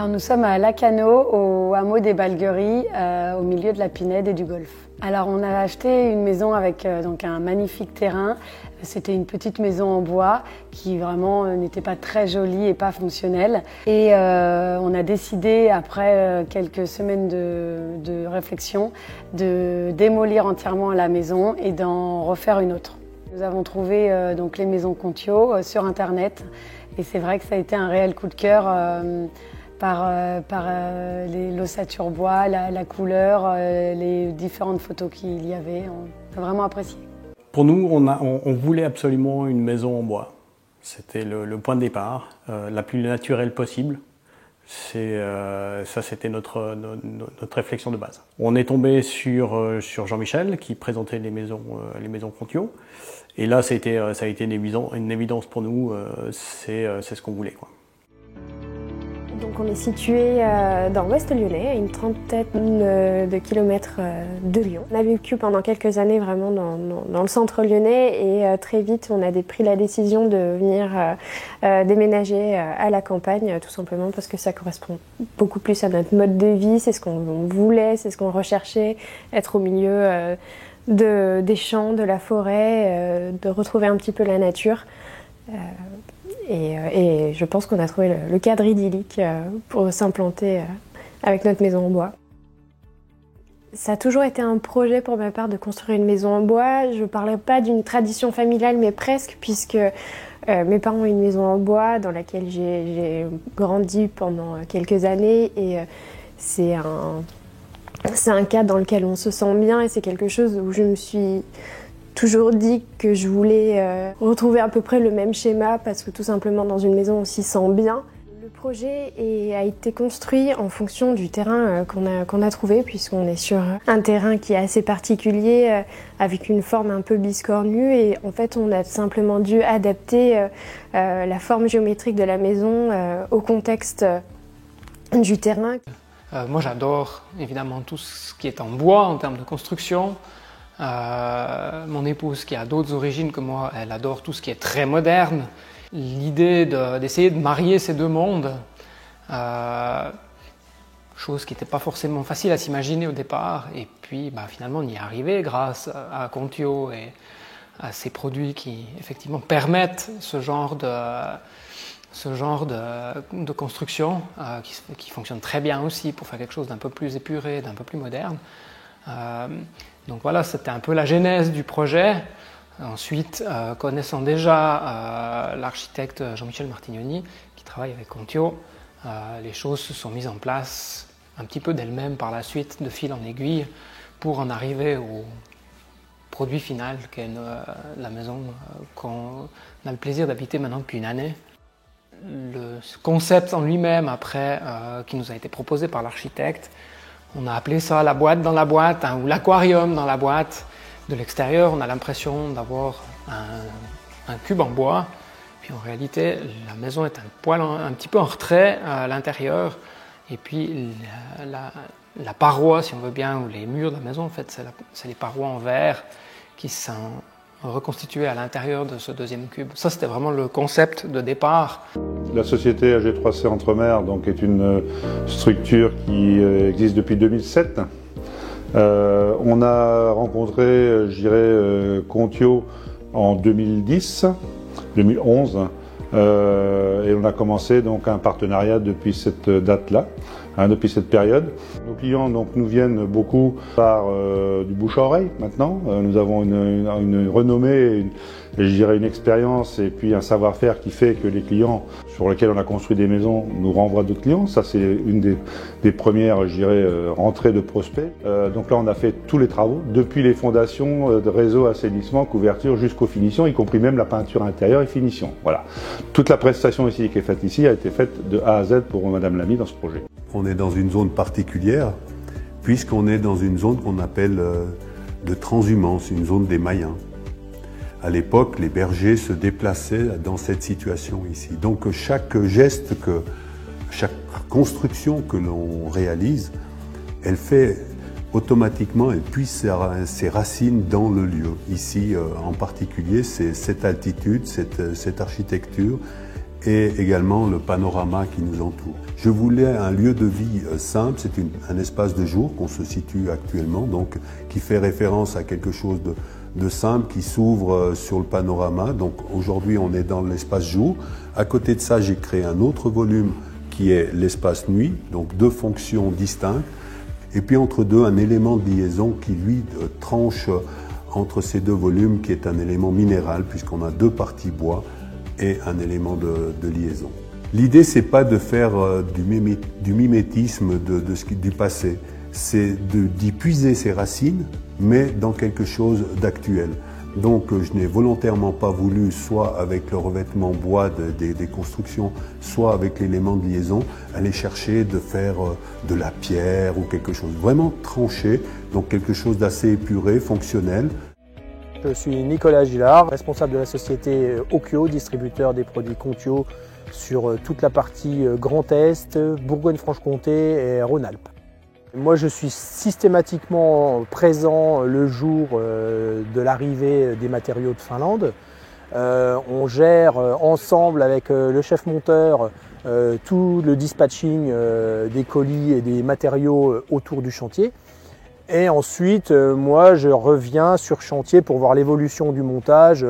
Alors nous sommes à Lacano, au hameau des Balgueries, au milieu de la Pinède et du Golfe. Alors on a acheté une maison avec donc un magnifique terrain. C'était une petite maison en bois qui vraiment n'était pas très jolie et pas fonctionnelle. Et on a décidé, après quelques semaines de réflexion, de démolir entièrement la maison et d'en refaire une autre. Nous avons trouvé donc les maisons Contio sur internet et c'est vrai que ça a été un réel coup de cœur. Par l'ossature bois, la couleur, les différentes photos qu'il y avait. On a vraiment apprécié. Pour nous, on voulait absolument une maison en bois. C'était le point de départ, la plus naturelle possible. Ça, c'était notre réflexion de base. On est tombé sur Jean-Michel qui présentait les maisons Contio. Et là, ça a été une évidence pour nous, c'est ce qu'on voulait, quoi. Donc on est situé dans l'ouest lyonnais, à une trentaine de kilomètres de Lyon. On a vécu pendant quelques années vraiment dans le centre lyonnais et très vite on a pris la décision de venir déménager à la campagne, tout simplement parce que ça correspond beaucoup plus à notre mode de vie, c'est ce qu'on voulait, c'est ce qu'on recherchait, être au milieu des champs, de la forêt, de retrouver un petit peu la nature. Et je pense qu'on a trouvé le cadre idyllique pour s'implanter avec notre maison en bois. Ça a toujours été un projet pour ma part de construire une maison en bois. Je ne parlais pas d'une tradition familiale, mais presque, puisque mes parents ont une maison en bois dans laquelle j'ai grandi pendant quelques années. Et c'est un cadre dans lequel on se sent bien et c'est quelque chose où je me suis toujours dit que je voulais retrouver à peu près le même schéma parce que tout simplement dans une maison on s'y sent bien. Le projet a été construit en fonction du terrain qu'on a trouvé puisqu'on est sur un terrain qui est assez particulier avec une forme un peu biscornue et en fait on a simplement dû adapter la forme géométrique de la maison au contexte du terrain. Moi j'adore évidemment tout ce qui est en bois en termes de construction. Mon épouse, qui a d'autres origines que moi, elle adore tout ce qui est très moderne. L'idée d'essayer de marier ces deux mondes, chose qui n'était pas forcément facile à s'imaginer au départ, et puis finalement on y est arrivé grâce à Contio et à ces produits qui effectivement permettent ce genre de construction qui fonctionne très bien aussi pour faire quelque chose d'un peu plus épuré, d'un peu plus moderne. Donc voilà, c'était un peu la genèse du projet. Ensuite, connaissant déjà l'architecte Jean-Michel Martignoni, qui travaille avec Contio, les choses se sont mises en place un petit peu d'elles-mêmes par la suite, de fil en aiguille, pour en arriver au produit final qu'est la maison qu'on a le plaisir d'habiter maintenant depuis une année. Le concept en lui-même, après, qui nous a été proposé par l'architecte, on a appelé ça la boîte dans la boîte ou l'aquarium dans la boîte. De l'extérieur, on a l'impression d'avoir un cube en bois. Puis en réalité, la maison est un petit peu en retrait à l'intérieur. Et puis la paroi, si on veut bien, ou les murs de la maison, en fait, c'est les parois en verre qui sont reconstituées à l'intérieur de ce deuxième cube. Ça, c'était vraiment le concept de départ. La société AG3C Entremer donc, est une structure qui existe depuis 2007. On a rencontré, je dirais, Contio en 2010, 2011, et on a commencé donc un partenariat depuis cette date-là, depuis cette période. Nos clients donc, nous viennent beaucoup par du bouche à oreille maintenant. Nous avons une renommée, je dirais une expérience et puis un savoir-faire qui fait que les clients sur lesquels on a construit des maisons nous renvoient d'autres clients. Ça c'est une des premières, je dirais, rentrées de prospects. Donc là on a fait tous les travaux, depuis les fondations de réseau, assainissement, couverture jusqu'aux finitions, y compris même la peinture intérieure et finition. Voilà. Toute la prestation ici qui est faite ici a été faite de A à Z pour Madame Lamy dans ce projet. On est dans une zone particulière puisqu'on est dans une zone qu'on appelle de transhumance, une zone des Mayens. À l'époque, les bergers se déplaçaient dans cette situation ici. Donc chaque geste, chaque construction que l'on réalise, elle fait automatiquement, elle puise ses racines dans le lieu. Ici, en particulier, c'est cette altitude, cette architecture et également le panorama qui nous entoure. Je voulais un lieu de vie simple, c'est un espace de jour qu'on se situe actuellement, donc qui fait référence à quelque chose de simple qui s'ouvre sur le panorama. Donc aujourd'hui on est dans l'espace jour. À côté de ça, j'ai créé un autre volume qui est l'espace nuit, donc deux fonctions distinctes. Et puis entre deux, un élément de liaison qui lui tranche entre ces deux volumes, qui est un élément minéral, puisqu'on a deux parties bois et un élément de liaison. L'idée, c'est pas de faire du mimétisme du passé, c'est d'y puiser ses racines, mais dans quelque chose d'actuel. Donc je n'ai volontairement pas voulu, soit avec le revêtement bois des constructions, soit avec l'élément de liaison, aller chercher de faire de la pierre ou quelque chose vraiment tranché, donc quelque chose d'assez épuré, fonctionnel. Je suis Nicolas Gillard, responsable de la société Occhio, distributeur des produits Contio sur toute la partie Grand Est, Bourgogne-Franche-Comté et Rhône-Alpes. Moi, je suis systématiquement présent le jour de l'arrivée des matériaux de Finlande. On gère ensemble avec le chef monteur tout le dispatching des colis et des matériaux autour du chantier. Et ensuite, moi, je reviens sur chantier pour voir l'évolution du montage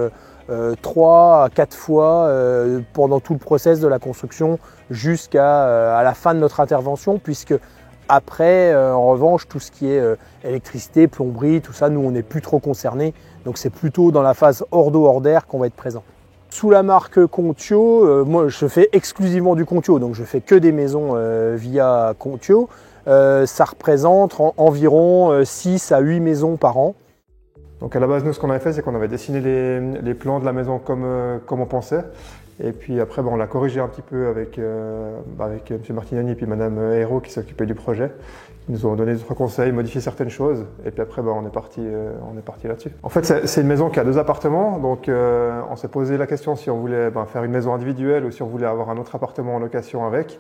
3 à 4 fois pendant tout le process de la construction jusqu'à la fin de notre intervention, puisque après, en revanche, tout ce qui est électricité, plomberie, tout ça, nous, on n'est plus trop concernés. Donc c'est plutôt dans la phase hors d'eau, hors d'air qu'on va être présent. Sous la marque Contio, moi, je fais exclusivement du Contio, donc je fais que des maisons via Contio. Ça représente environ 6 à 8 maisons par an. Donc à la base, nous, ce qu'on avait fait, c'est qu'on avait dessiné les plans de la maison comme on pensait. Et puis après, on l'a corrigé un petit peu avec M. Martignani et puis Mme Hérault qui s'occupaient du projet. Ils nous ont donné d'autres conseils, modifié certaines choses. Et puis après, on est parti là-dessus. En fait, c'est une maison qui a 2 appartements. Donc on s'est posé la question si on voulait faire une maison individuelle ou si on voulait avoir un autre appartement en location avec.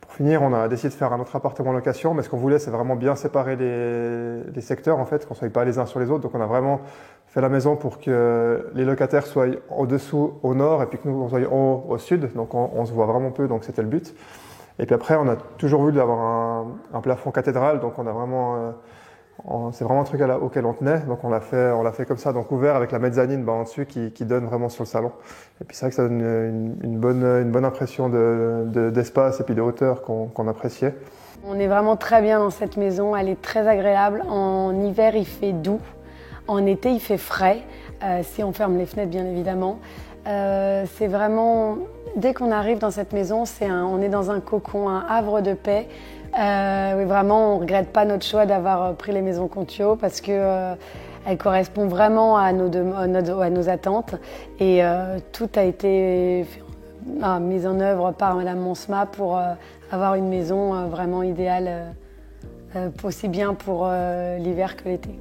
Pour finir, on a décidé de faire un autre appartement en location, mais ce qu'on voulait, c'est vraiment bien séparer les secteurs, en fait, qu'on ne soit pas les uns sur les autres. Donc on a vraiment fait la maison pour que les locataires soient au-dessous, au nord, et puis que nous, on soit au sud. Donc on se voit vraiment peu, donc c'était le but. Et puis après, on a toujours voulu avoir un plafond cathédrale, donc on a vraiment... c'est vraiment un truc auquel on tenait, donc on l'a fait comme ça, donc ouvert avec la mezzanine en dessus qui donne vraiment sur le salon. Et puis c'est vrai que ça donne une bonne impression d'espace et puis de hauteur qu'on appréciait. On est vraiment très bien dans cette maison, elle est très agréable. En hiver, il fait doux, en été, il fait frais, si on ferme les fenêtres bien évidemment. C'est vraiment, dès qu'on arrive dans cette maison, on est dans un cocon, un havre de paix. Oui, vraiment, on ne regrette pas notre choix d'avoir pris les maisons Contio parce que elles correspondent vraiment à nos attentes et tout a été mis en œuvre par Madame Monsma pour avoir une maison vraiment idéale, aussi bien pour l'hiver que l'été.